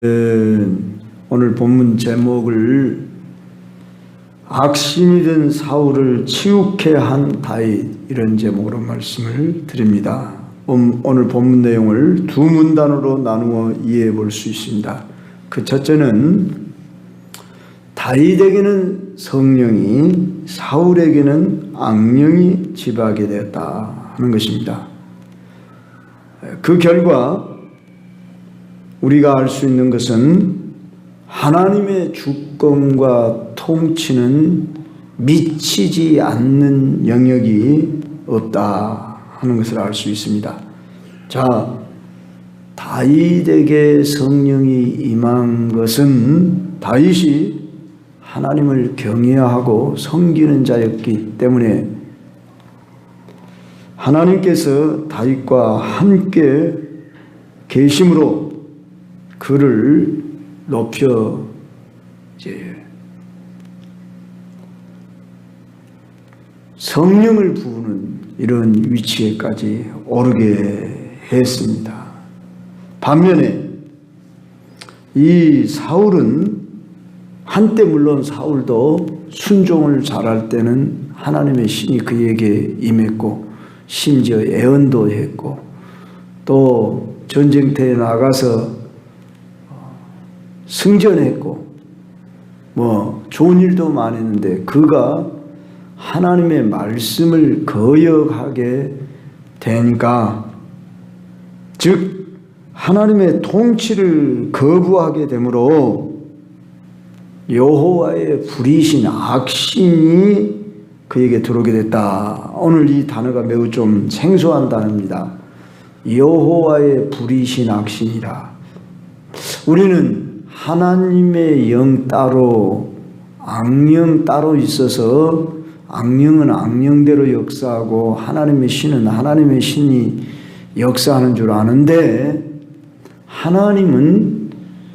오늘 본문 제목을 악신이 된 사울을 치우게 한 다윗, 이런 제목으로 말씀을 드립니다. 오늘 본문 내용을 두 문단으로 나누어 이해해 볼 수 있습니다. 그 첫째는 다윗에게는 성령이, 사울에게는 악령이 지배하게 되었다 하는 것입니다. 그 결과 우리가 알 수 있는 것은 하나님의 주권과 통치는 미치지 않는 영역이 없다 하는 것을 알 수 있습니다. 자, 다윗에게 성령이 임한 것은 다윗이 하나님을 경외하고 섬기는 자였기 때문에 하나님께서 다윗과 함께 계심으로 그를 높여 성령을 부으는 이런 위치에까지 오르게 했습니다. 반면에 이 사울은 한때 물론 사울도 순종을 잘할 때는 하나님의 신이 그에게 임했고 심지어 예언도 했고 또 전쟁터에 나가서 승전했고 좋은 일도 많이 했는데 그가 하나님의 말씀을 거역하게 되니까, 즉 하나님의 통치를 거부하게 되므로 여호와의 불의신 악신이 그에게 들어오게 됐다. 오늘 이 단어가 매우 좀 생소한 단어입니다. 여호와의 불의신 악신이라. 우리는 하나님의 영 따로 악령 따로 있어서 악령은 악령대로 역사하고 하나님의 신은 하나님의 신이 역사하는 줄 아는데, 하나님은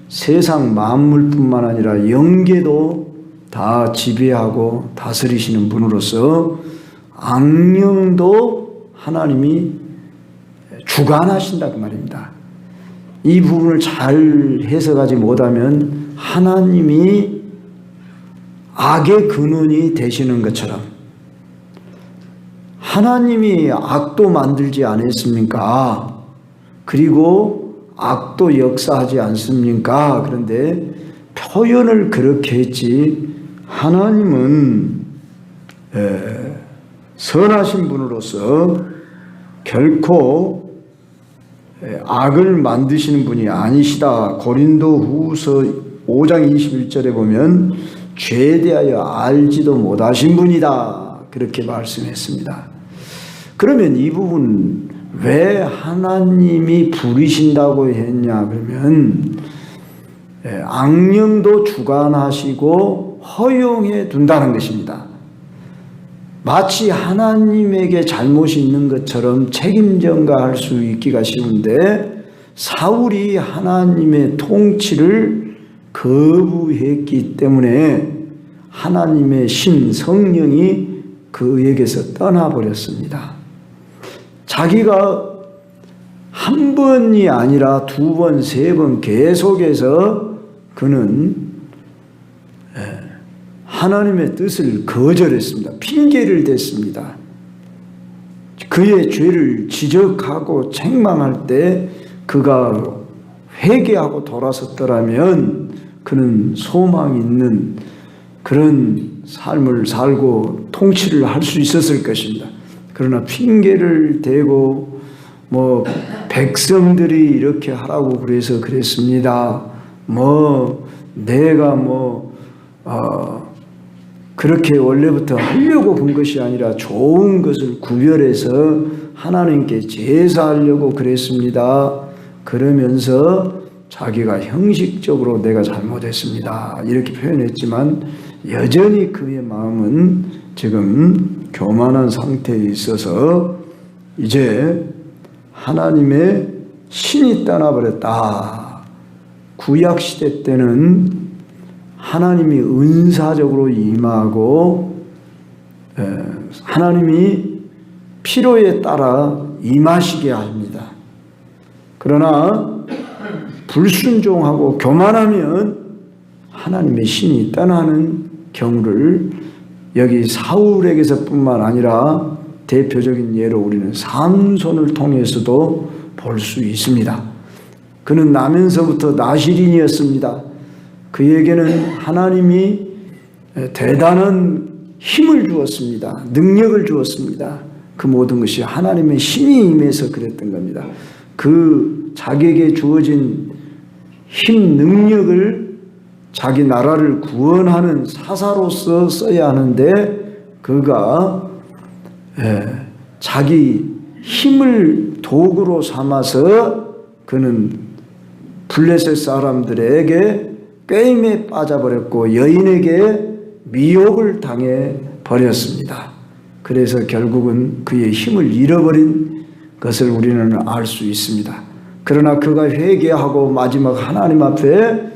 세상 만물뿐만 아니라 영계도 다 지배하고 다스리시는 분으로서 악령도 하나님이 주관하신다 그 말입니다. 이 부분을 잘 해석하지 못하면 하나님이 악의 근원이 되시는 것처럼, 하나님이 악도 만들지 않았습니까? 그리고 악도 역사하지 않습니까? 그런데 표현을 그렇게 했지, 하나님은 선하신 분으로서 결코 악을 만드시는 분이 아니시다. 고린도후서 5장 21절에 보면 죄에 대하여 알지도 못하신 분이다, 그렇게 말씀했습니다. 그러면 이 부분 왜 하나님이 부리신다고 했냐 그러면 악령도 주관하시고 허용해 둔다는 것입니다. 마치 하나님에게 잘못이 있는 것처럼 책임 전가할 수 있기가 쉬운데, 사울이 하나님의 통치를 거부했기 때문에 하나님의 신 성령이 그에게서 떠나버렸습니다. 자기가 한 번이 아니라 두 번, 세 번 계속해서 그는 하나님의 뜻을 거절했습니다. 핑계를 댔습니다. 그의 죄를 지적하고 책망할 때 그가 회개하고 돌아섰더라면 그는 소망 있는 그런 삶을 살고 통치를 할 수 있었을 것입니다. 그러나 핑계를 대고 백성들이 이렇게 하라고 그래서 그랬습니다. 내가 그렇게 원래부터 하려고 본 것이 아니라 좋은 것을 구별해서 하나님께 제사하려고 그랬습니다. 그러면서 자기가 형식적으로 내가 잘못했습니다, 이렇게 표현했지만 여전히 그의 마음은 지금 교만한 상태에 있어서 이제 하나님의 신이 떠나버렸다. 구약시대 때는 하나님이 은사적으로 임하고 하나님이 필요에 따라 임하시게 합니다. 그러나 불순종하고 교만하면 하나님의 신이 떠나는 경우를 여기 사울에게서뿐만 아니라 대표적인 예로 우리는 삼손을 통해서도 볼 수 있습니다. 그는 나면서부터 나실인이었습니다. 그에게는 하나님이 대단한 힘을 주었습니다. 능력을 주었습니다. 그 모든 것이 하나님의 신이 임해서 그랬던 겁니다. 그 자기에게 주어진 힘, 능력을 자기 나라를 구원하는 사사로서 써야 하는데 그가 자기 힘을 도구로 삼아서 그는 블레셋 사람들에게 꾀임에 빠져버렸고 여인에게 미혹을 당해 버렸습니다. 그래서 결국은 그의 힘을 잃어버린 것을 우리는 알 수 있습니다. 그러나 그가 회개하고 마지막 하나님 앞에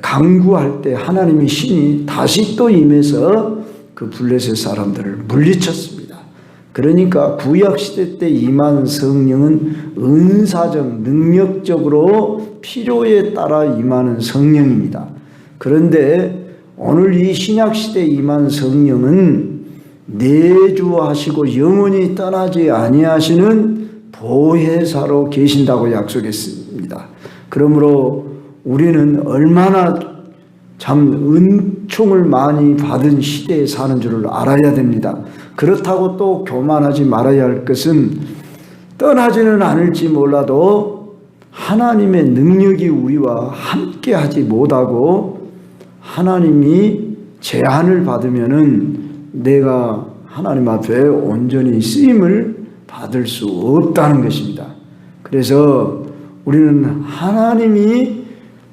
간구할 때 하나님의 신이 다시 또 임해서 그 블레셋 사람들을 물리쳤습니다. 그러니까 구약시대 때 임한 성령은 은사적, 능력적으로 필요에 따라 임하는 성령입니다. 그런데 오늘 이 신약시대에 임한 성령은 내주하시고 영원히 떠나지 아니하시는 보혜사로 계신다고 약속했습니다. 그러므로 우리는 얼마나 참 은총을 많이 받은 시대에 사는 줄을 알아야 됩니다. 그렇다고 또 교만하지 말아야 할 것은 떠나지는 않을지 몰라도 하나님의 능력이 우리와 함께 하지 못하고 하나님이 제한을 받으면은 내가 하나님 앞에 온전히 쓰임을 받을 수 없다는 것입니다. 그래서 우리는 하나님이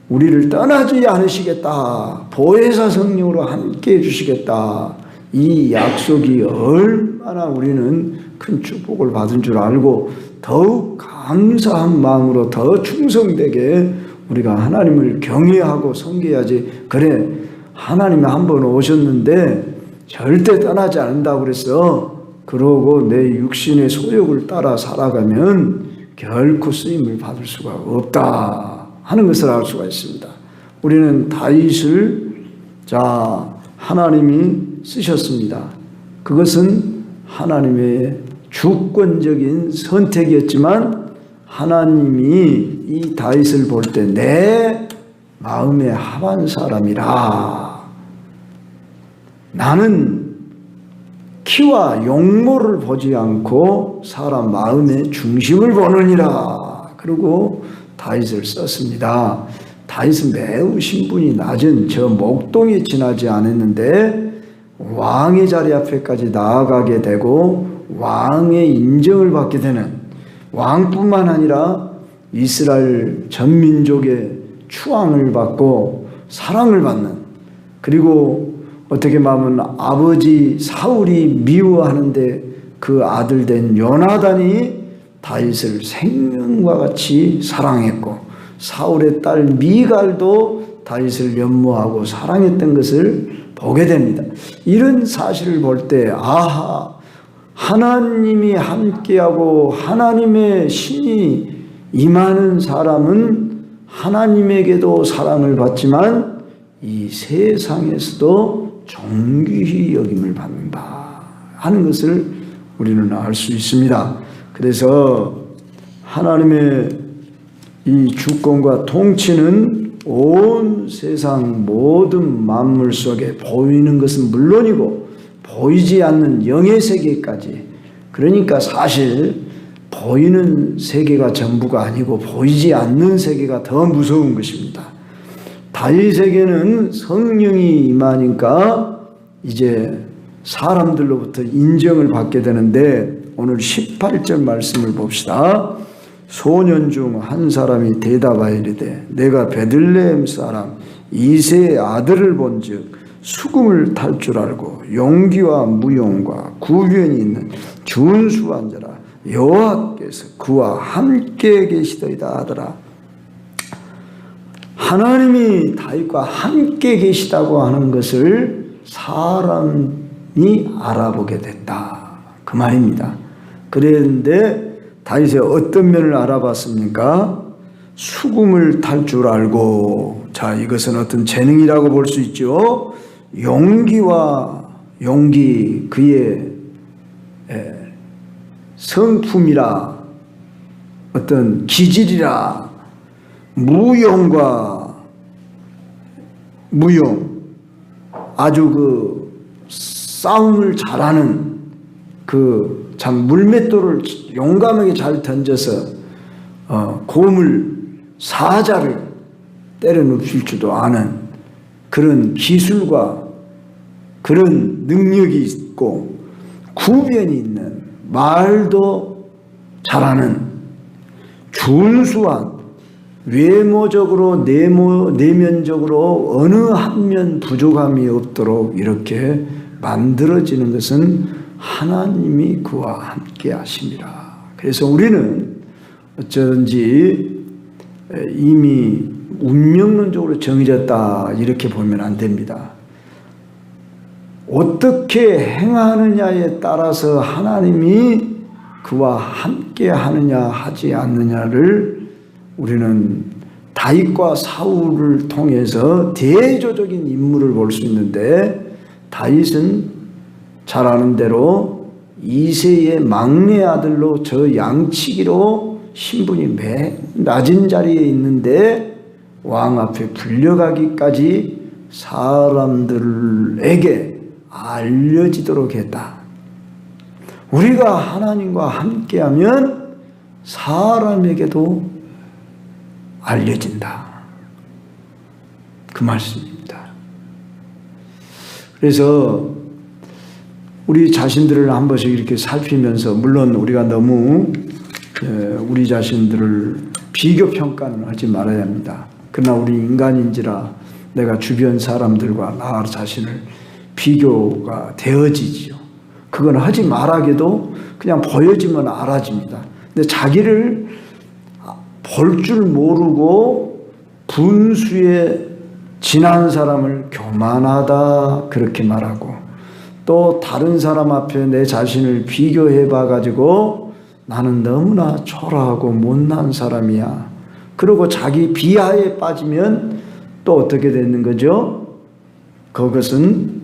우리를 떠나지 않으시겠다, 보혜사 성령으로 함께 해주시겠다, 이 약속이 얼마나 우리는 큰 축복을 받은 줄 알고 더욱 감사한 마음으로 더 충성되게 우리가 하나님을 경외하고 섬겨야지. 그래, 하나님이 한번 오셨는데 절대 떠나지 않는다고 그랬어. 그러고 내 육신의 소욕을 따라 살아가면 결코 쓰임을 받을 수가 없다 하는 것을 알 수가 있습니다. 우리는 다윗을 하나님이 쓰셨습니다. 그것은 하나님의 주권적인 선택이었지만 하나님이 이 다윗을 볼 때 내 마음에 합한 사람이라, 나는 키와 용모를 보지 않고 사람 마음의 중심을 보느니라. 그리고 다윗을 썼습니다. 다윗은 매우 신분이 낮은 저 목동에 지나지 않았는데 왕의 자리 앞에까지 나아가게 되고 왕의 인정을 받게 되는, 왕뿐만 아니라 이스라엘 전민족의 추앙을 받고 사랑을 받는, 그리고 어떻게 말하면 아버지 사울이 미워하는데 그 아들 된 요나단이 다윗을 생명과 같이 사랑했고 사울의 딸 미갈도 다윗을 연모하고 사랑했던 것을 보게 됩니다. 이런 사실을 볼 때 아하, 하나님이 함께하고 하나님의 신이 임하는 사람은 하나님에게도 사랑을 받지만 이 세상에서도 존귀히 여김을 받는다 하는 것을 우리는 알 수 있습니다. 그래서 하나님의 이 주권과 통치는 온 세상 모든 만물 속에 보이는 것은 물론이고 보이지 않는 영의 세계까지, 그러니까 사실 보이는 세계가 전부가 아니고 보이지 않는 세계가 더 무서운 것입니다. 다윗에게는 성령이 임하니까 이제 사람들로부터 인정을 받게 되는데 오늘 18절 말씀을 봅시다. 소년 중 한 사람이 대답하여 이르되 내가 베들레헴 사람 이새의 아들을 본즉 수금을 탈 줄 알고 용기와 무용과 구변이 있는 준수한 자라 여호와께서 그와 함께 계시더이다 하더라. 하나님이 다윗과 함께 계시다고 하는 것을 사람이 알아보게 됐다 그 말입니다. 그런데 다윗의 어떤 면을 알아봤습니까? 수금을 탈 줄 알고, 자, 이것은 어떤 재능이라고 볼 수 있죠. 용기, 그의 성품이라, 어떤 기질이라, 무용, 아주 그 싸움을 잘하는, 그 참 물맷돌을 용감하게 잘 던져서 사자를 때려 눕힐 줄도 아는 그런 기술과 그런 능력이 있고, 구변이 있는, 말도 잘하는, 준수한, 외모적으로 내면적으로 어느 한 면 부족함이 없도록 이렇게 만들어지는 것은 하나님이 그와 함께 하심이라. 그래서 우리는 어쩐지 이미 운명론적으로 정해졌다 이렇게 보면 안 됩니다. 어떻게 행하느냐에 따라서 하나님이 그와 함께 하느냐 하지 않느냐를 우리는 다윗과 사울을 통해서 대조적인 인물을 볼 수 있는데, 다윗은 잘 아는 대로 이새의 막내 아들로 저 양치기로 신분이 맨 낮은 자리에 있는데 왕 앞에 불려가기까지 사람들에게 알려지도록 했다. 우리가 하나님과 함께하면 사람에게도 알려진다. 그 말씀입니다. 그래서 우리 자신들을 한 번씩 이렇게 살피면서, 물론 우리가 너무 우리 자신들을 비교 평가는 하지 말아야 합니다. 그러나 우리 인간인지라 내가 주변 사람들과 나 자신을 비교가 되어지지요. 그건 하지 말아게도 그냥 보여지면 알아집니다. 근데 자기를 볼 줄 모르고 분수에 지난 사람을 교만하다 그렇게 말하고, 또 다른 사람 앞에 내 자신을 비교해 봐가지고 나는 너무나 초라하고 못난 사람이야. 그리고 자기 비하에 빠지면 또 어떻게 되는 거죠? 그것은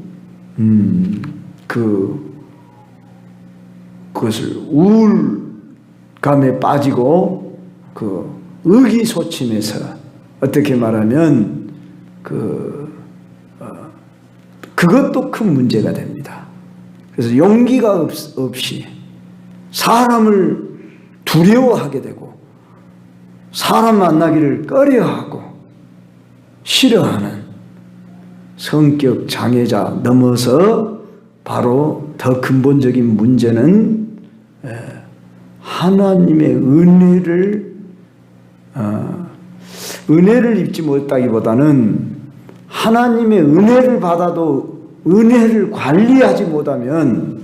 그것을 우울감에 빠지고 그 의기소침해서 어떻게 말하면 그것도 큰 문제가 됩니다. 그래서 용기가 없이 사람을 두려워하게 되고 사람 만나기를 꺼려하고 싫어하는 성격 장애자 넘어서 바로 더 근본적인 문제는 하나님의 은혜를 입지 못하기보다는 하나님의 은혜를 받아도 은혜를 관리하지 못하면,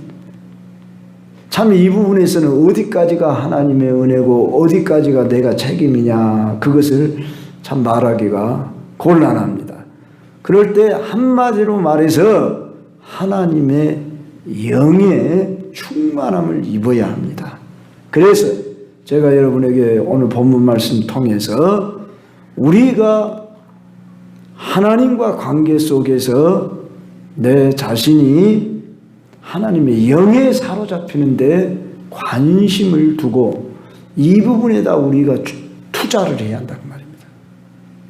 참 이 부분에서는 어디까지가 하나님의 은혜고 어디까지가 내가 책임이냐, 그것을 참 말하기가 곤란합니다. 그럴 때 한마디로 말해서 하나님의 영의 충만함을 입어야 합니다. 그래서 제가 여러분에게 오늘 본문 말씀 통해서 우리가 하나님과 관계 속에서 내 자신이 하나님의 영에 사로잡히는데 관심을 두고 이 부분에다 우리가 투자를 해야 한다는 말입니다.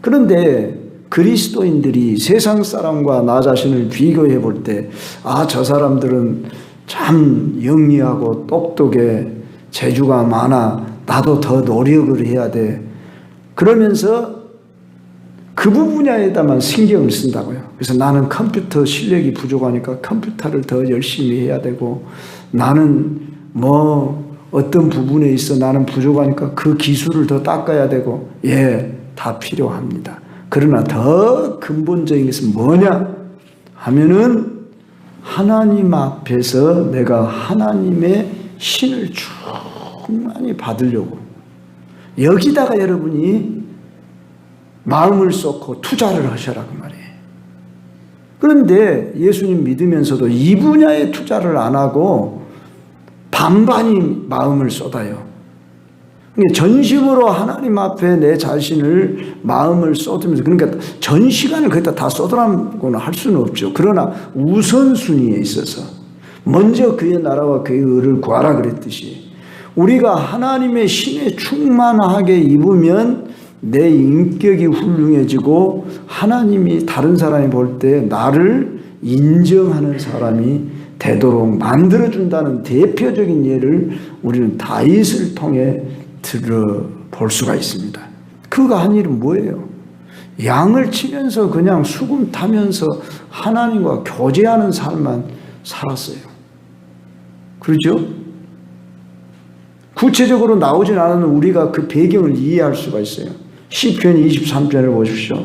그런데 그리스도인들이 세상 사람과 나 자신을 비교해 볼 때, 저 사람들은 참 영리하고 똑똑해, 재주가 많아, 나도 더 노력을 해야 돼, 그러면서 그 분야에다만 신경을 쓴다고요. 그래서 나는 컴퓨터 실력이 부족하니까 컴퓨터를 더 열심히 해야 되고, 나는 어떤 부분에 있어 나는 부족하니까 그 기술을 더 닦아야 되고, 다 필요합니다. 그러나 더 근본적인 것은 뭐냐 하면은 하나님 앞에서 내가 하나님의 신을 충만히 받으려고, 여기다가 여러분이 마음을 쏟고 투자를 하셔라 그 말이에요. 그런데 예수님 믿으면서도 이 분야에 투자를 안 하고 반반이 마음을 쏟아요. 전심으로 하나님 앞에 내 자신을 마음을 쏟으면서, 그러니까 전 시간을 거기다 다 쏟으라고는 할 수는 없죠. 그러나 우선순위에 있어서 먼저 그의 나라와 그의 의를 구하라 그랬듯이, 우리가 하나님의 신에 충만하게 입으면 내 인격이 훌륭해지고 하나님이 다른 사람이 볼 때 나를 인정하는 사람이 되도록 만들어준다는 대표적인 예를 우리는 다윗을 통해 들어볼 수가 있습니다. 그가 한 일은 뭐예요? 양을 치면서 그냥 수금 타면서 하나님과 교제하는 삶만 살았어요. 그렇죠? 구체적으로 나오진 않은 우리가 그 배경을 이해할 수가 있어요. 시편 23편을 보십시오.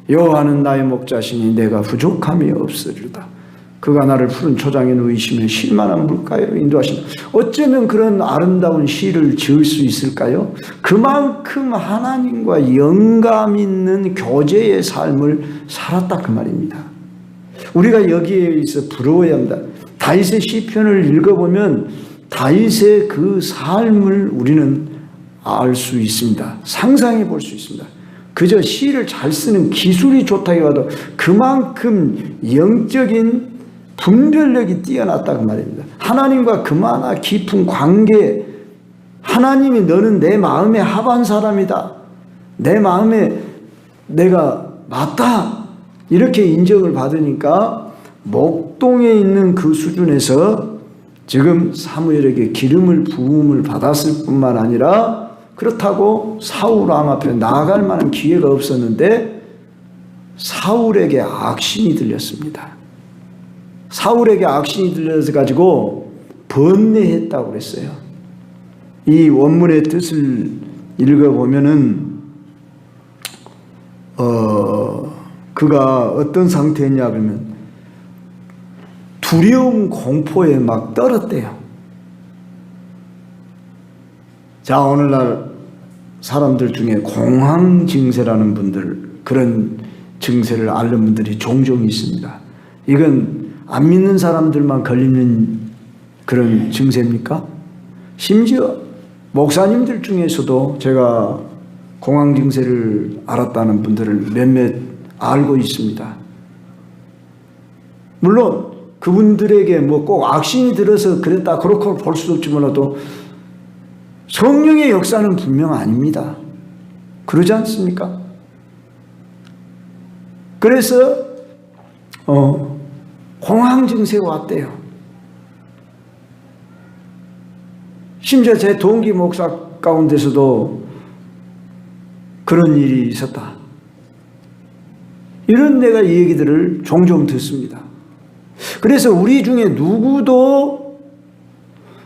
여호와는 나의 목자시니 내가 부족함이 없으리로다. 그가 나를 푸른 초장에 누이시며 쉴만한 물가에로 인도하신다. 어쩌면 그런 아름다운 시를 지을 수 있을까요? 그만큼 하나님과 영감 있는 교제의 삶을 살았다 그 말입니다. 우리가 여기에 있어 부러워야 합니다. 다윗의 시편을 읽어보면 다윗의 그 삶을 우리는 알 수 있습니다. 상상해 볼 수 있습니다. 그저 시를 잘 쓰는 기술이 좋다기보다도 그만큼 영적인 분별력이 뛰어났다 그 말입니다. 하나님과 그마나 깊은 관계, 하나님이 너는 내 마음에 합한 사람이다, 내 마음에 내가 맞다, 이렇게 인정을 받으니까 목동에 있는 그 수준에서 지금 사무엘에게 기름을 부음을 받았을 뿐만 아니라, 그렇다고 사울 왕 앞에 나아갈 만한 기회가 없었는데 사울에게 악신이 들렸습니다. 사울에게 악신이 들려서 가지고 번뇌했다고 그랬어요. 이 원문의 뜻을 읽어보면은 그가 어떤 상태였냐 그러면 두려움 공포에 막 떨었대요. 자, 오늘날 사람들 중에 공황 증세라는 분들, 그런 증세를 앓는 분들이 종종 있습니다. 이건 안 믿는 사람들만 걸리는 그런 증세입니까? 심지어 목사님들 중에서도 제가 공황 증세를 앓았다는 분들을 몇몇 알고 있습니다. 물론 그분들에게 뭐 꼭 악신이 들어서 그랬다 그렇고 볼 수도 없지 몰라도 성령의 역사는 분명 아닙니다. 그러지 않습니까? 그래서 공황 증세가 왔대요. 심지어 제 동기 목사 가운데서도 그런 일이 있었다. 이런 내가 이 얘기들을 종종 듣습니다. 그래서 우리 중에 누구도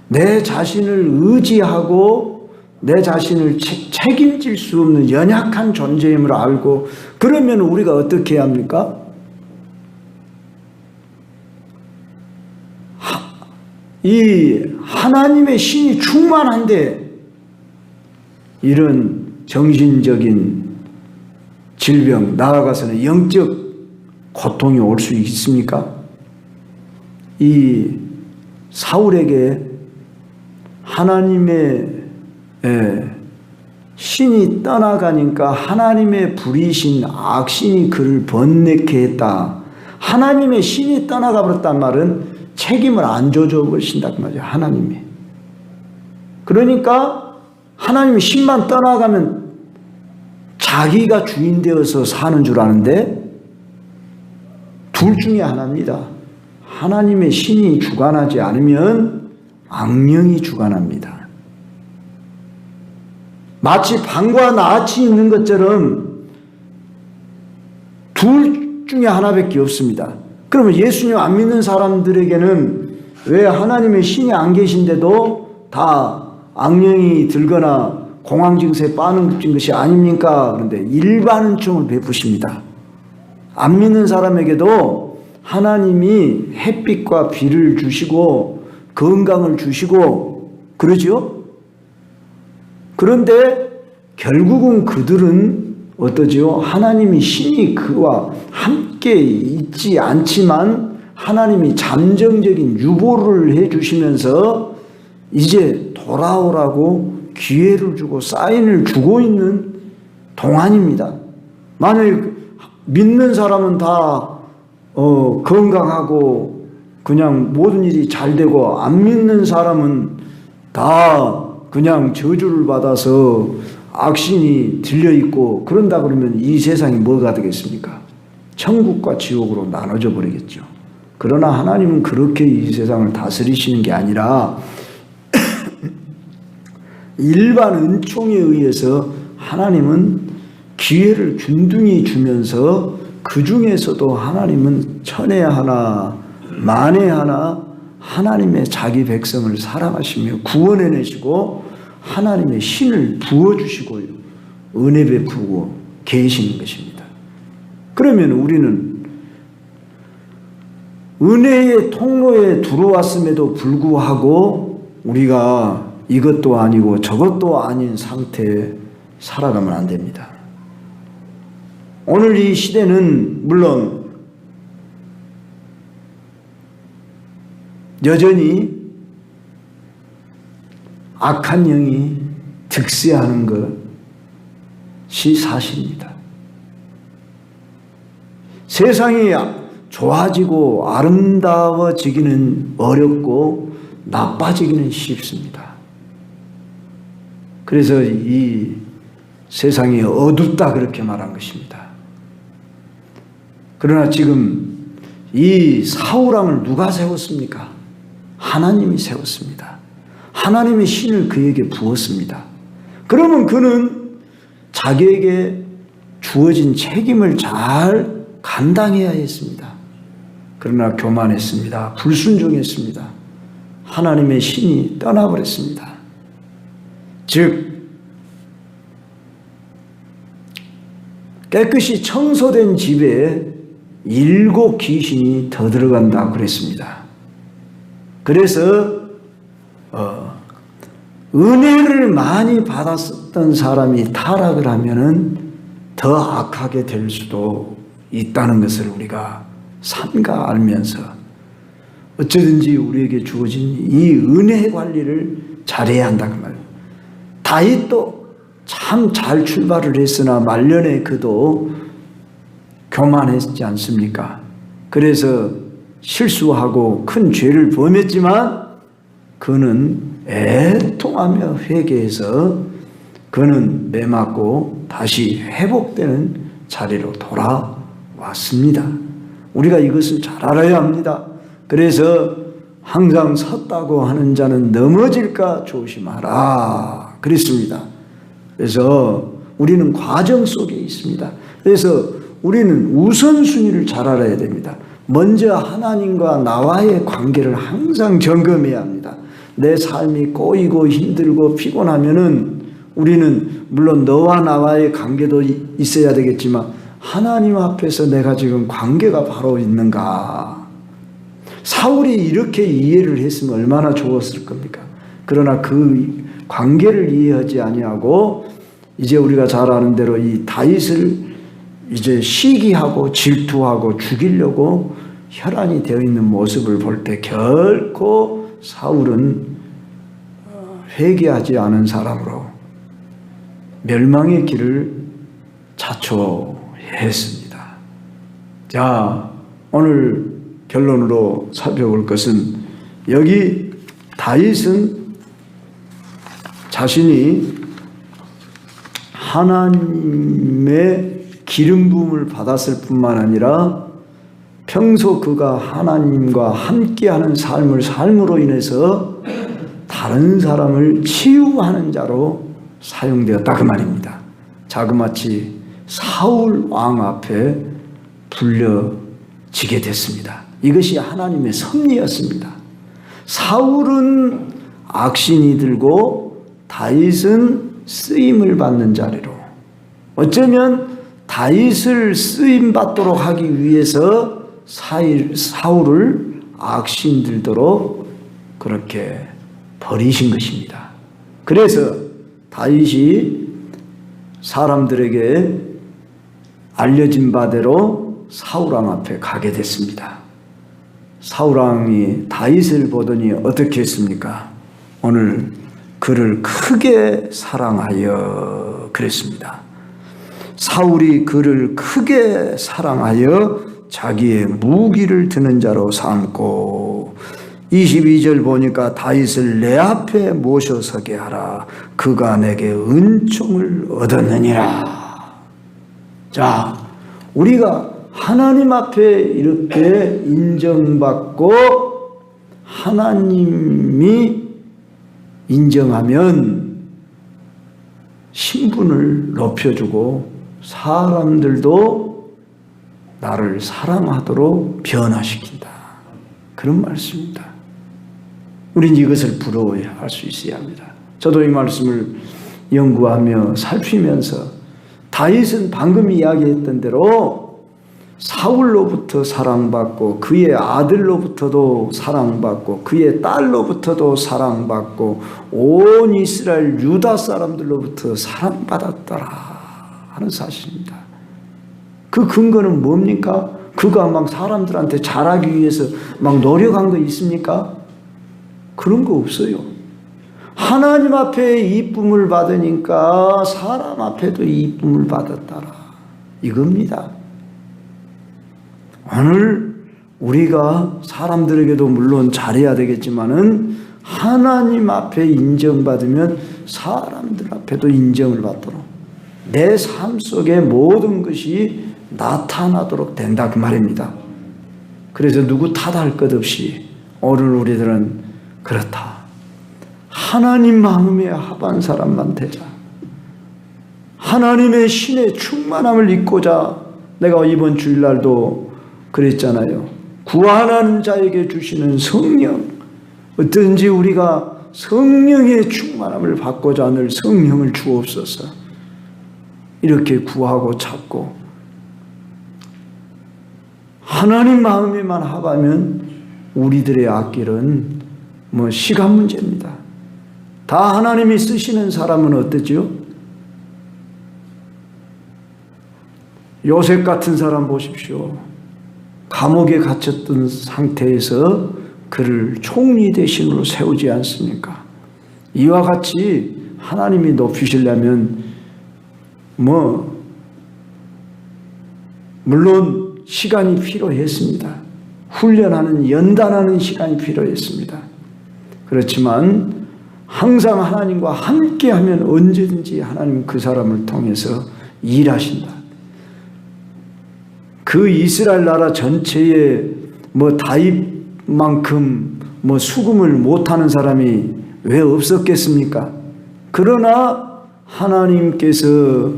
내 자신을 의지하고 내 자신을 책임질 수 없는 연약한 존재임을 알고, 그러면 우리가 어떻게 해야 합니까? 이 하나님의 신이 충만한데 이런 정신적인 질병, 나아가서는 영적 고통이 올 수 있습니까? 이 사울에게 하나님의 신이 떠나가니까 하나님의 불의신 악신이 그를 번뇌케 했다. 하나님의 신이 떠나가 버렸단 말은 책임을 안 져줘 버리신다 그 말이에요. 하나님이. 그러니까 하나님의 신만 떠나가면 자기가 주인 되어서 사는 줄 아는데 둘 중에 하나입니다. 하나님의 신이 주관하지 않으면 악령이 주관합니다. 마치 방과 낫이 있는 것처럼 둘 중에 하나밖에 없습니다. 그러면 예수님 안 믿는 사람들에게는 왜 하나님의 신이 안 계신데도 다 악령이 들거나 공황 증세에 빠는 것이 아닙니까? 그런데 일반은총을 베푸십니다. 안 믿는 사람에게도 하나님이 햇빛과 비를 주시고 건강을 주시고 그러죠? 그런데 결국은 그들은 어떠지요? 하나님이 신이 그와 함께 있지 않지만 하나님이 잠정적인 유보를 해 주시면서 이제 돌아오라고 기회를 주고 사인을 주고 있는 동안입니다. 만약에 믿는 사람은 다 건강하고 그냥 모든 일이 잘 되고, 안 믿는 사람은 다 그냥 저주를 받아서 악신이 들려있고 그런다 그러면 이 세상이 뭐가 되겠습니까? 천국과 지옥으로 나눠져 버리겠죠. 그러나 하나님은 그렇게 이 세상을 다스리시는 게 아니라 일반 은총에 의해서 하나님은 기회를 균등히 주면서 그 중에서도 하나님은 천에 하나 만에 하나 하나님의 자기 백성을 사랑하시며 구원해내시고 하나님의 신을 부어주시고 은혜 베푸고 계시는 것입니다. 그러면 우리는 은혜의 통로에 들어왔음에도 불구하고 우리가 이것도 아니고 저것도 아닌 상태에 살아가면 안 됩니다. 오늘 이 시대는 물론 여전히 악한 영이 득세하는 것이 사실입니다. 세상이 좋아지고 아름다워지기는 어렵고 나빠지기는 쉽습니다. 그래서 이 세상이 어둡다 그렇게 말한 것입니다. 그러나 지금 이 사울왕을 누가 세웠습니까? 하나님이 세웠습니다. 하나님의 신을 그에게 부었습니다. 그러면 그는 자기에게 주어진 책임을 잘 감당해야 했습니다. 그러나 교만했습니다. 불순종했습니다. 하나님의 신이 떠나버렸습니다. 즉 깨끗이 청소된 집에 7 귀신이 더 들어간다 그랬습니다. 그래서 은혜를 많이 받았었던 사람이 타락을 하면은 더 악하게 될 수도 있다는 것을 우리가 삼가 알면서 어쩌든지 우리에게 주어진 이 은혜 관리를 잘해야 한다 그 말이에요. 다윗도 참 잘 출발을 했으나 말년에 그도 교만했지 않습니까? 그래서 실수하고 큰 죄를 범했지만 그는 애통하며 회개해서 그는 매맞고 다시 회복되는 자리로 돌아왔습니다. 우리가 이것을 잘 알아야 합니다. 그래서 항상 섰다고 하는 자는 넘어질까 조심하라 그랬습니다. 그래서 우리는 과정 속에 있습니다. 그래서 우리는 우선순위를 잘 알아야 됩니다. 먼저 하나님과 나와의 관계를 항상 점검해야 합니다. 내 삶이 꼬이고 힘들고 피곤하면은 우리는 물론 너와 나와의 관계도 있어야 되겠지만 하나님 앞에서 내가 지금 관계가 바로 있는가? 사울이 이렇게 이해를 했으면 얼마나 좋았을 겁니까? 그러나 그 관계를 이해하지 아니하고 이제 우리가 잘 아는 대로 이 다윗을 이제 시기하고 질투하고 죽이려고 혈안이 되어 있는 모습을 볼 때 결코 사울은 회개하지 않은 사람으로 멸망의 길을 자초했습니다. 자, 오늘 결론으로 살펴볼 것은 여기 다윗은 자신이 하나님의 기름 부음을 받았을 뿐만 아니라 평소 그가 하나님과 함께하는 삶으로 인해서 다른 사람을 치유하는 자로 사용되었다 그 말입니다. 자그마치 사울 왕 앞에 불려지게 됐습니다. 이것이 하나님의 섭리였습니다. 사울은 악신이 들고 다윗은 쓰임을 받는 자리로, 어쩌면 다윗을 쓰임 받도록 하기 위해서 사울을 악신 들도록 그렇게 버리신 것입니다. 그래서 다윗이 사람들에게 알려진 바대로 사울왕 앞에 가게 됐습니다. 사울왕이 다윗을 보더니 어떻게 했습니까? 오늘 그를 크게 사랑하여 그랬습니다. 사울이 그를 크게 사랑하여 자기의 무기를 드는 자로 삼고 22절 보니까 다윗을 내 앞에 모셔서게 하라. 그가 내게 은총을 얻었느니라. 자, 우리가 하나님 앞에 이렇게 인정받고 하나님이 인정하면 신분을 높여주고 사람들도 나를 사랑하도록 변화시킨다. 그런 말씀입니다. 우린 이것을 부러워할 수 있어야 합니다. 저도 이 말씀을 연구하며 살피면서 다윗은 방금 이야기했던 대로 사울로부터 사랑받고 그의 아들로부터도 사랑받고 그의 딸로부터도 사랑받고 온 이스라엘 유다 사람들로부터 사랑받았더라 하는 사실입니다. 그 근거는 뭡니까? 그가 막 사람들한테 잘하기 위해서 막 노력한 거 있습니까? 그런 거 없어요. 하나님 앞에 이쁨을 받으니까 사람 앞에도 이쁨을 받았더라 이겁니다. 오늘 우리가 사람들에게도 물론 잘해야 되겠지만은 하나님 앞에 인정받으면 사람들 앞에도 인정을 받도록 내 삶 속에 모든 것이 나타나도록 된다 그 말입니다. 그래서 누구 탓할 것 없이 오늘 우리들은 그렇다. 하나님 마음에 합한 사람만 되자. 하나님의 신의 충만함을 입고자 내가 이번 주일날도 그랬잖아요. 구원하는 자에게 주시는 성령, 어떤지 우리가 성령의 충만함을 받고자 늘 성령을 주옵소서. 이렇게 구하고 찾고 하나님 마음에만 합하면 우리들의 앞길은 시간 문제입니다. 다 하나님이 쓰시는 사람은 어떠죠? 요셉 같은 사람 보십시오. 감옥에 갇혔던 상태에서 그를 총리 대신으로 세우지 않습니까? 이와 같이 하나님이 높이시려면 물론 시간이 필요했습니다. 훈련하는 연단하는 시간이 필요했습니다. 그렇지만 항상 하나님과 함께하면 언제든지 하나님 그 사람을 통해서 일하신다. 그 이스라엘 나라 전체에 다윗만큼 수금을 못하는 사람이 왜 없었겠습니까? 그러나 하나님께서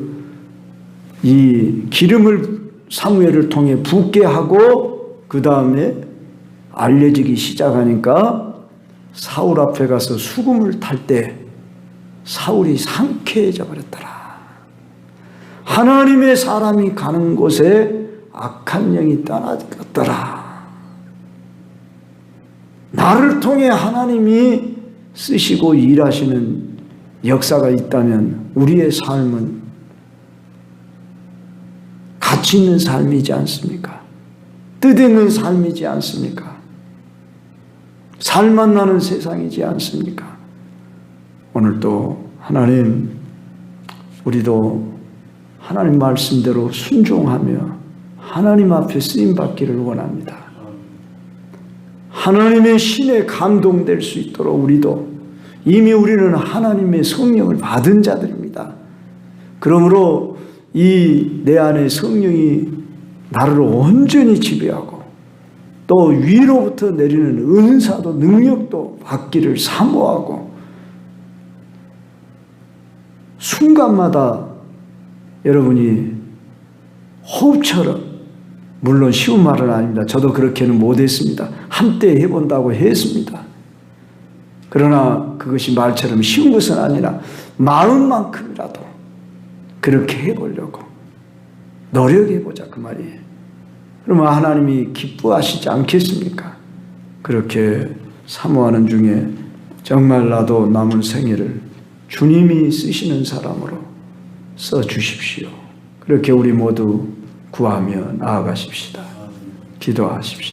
이 기름을 사무엘을 통해 붓게 하고 그 다음에 알려지기 시작하니까 사울 앞에 가서 수금을 탈 때 사울이 상쾌해져 버렸더라. 하나님의 사람이 가는 곳에 악한 영이 떠나갔더라. 나를 통해 하나님이 쓰시고 일하시는 역사가 있다면 우리의 삶은 가치 있는 삶이지 않습니까? 뜻있는 삶이지 않습니까? 살만 나는 세상이지 않습니까? 오늘도 하나님, 우리도 하나님 말씀대로 순종하며 하나님 앞에 쓰임받기를 원합니다. 하나님의 신에 감동될 수 있도록 우리도 이미 우리는 하나님의 성령을 받은 자들입니다. 그러므로 이 내 안에 성령이 나를 온전히 지배하고 또 위로부터 내리는 은사도 능력도 받기를 사모하고 순간마다 여러분이 호흡처럼, 물론 쉬운 말은 아닙니다. 저도 그렇게는 못했습니다. 한때 해본다고 했습니다. 그러나 그것이 말처럼 쉬운 것은 아니라 마음만큼이라도 그렇게 해보려고 노력해보자 그 말이에요. 그러면 하나님이 기뻐하시지 않겠습니까? 그렇게 사모하는 중에 정말 나도 남은 생애를 주님이 쓰시는 사람으로 써주십시오. 그렇게 우리 모두 구하며 나아가십시다. 기도하십시오.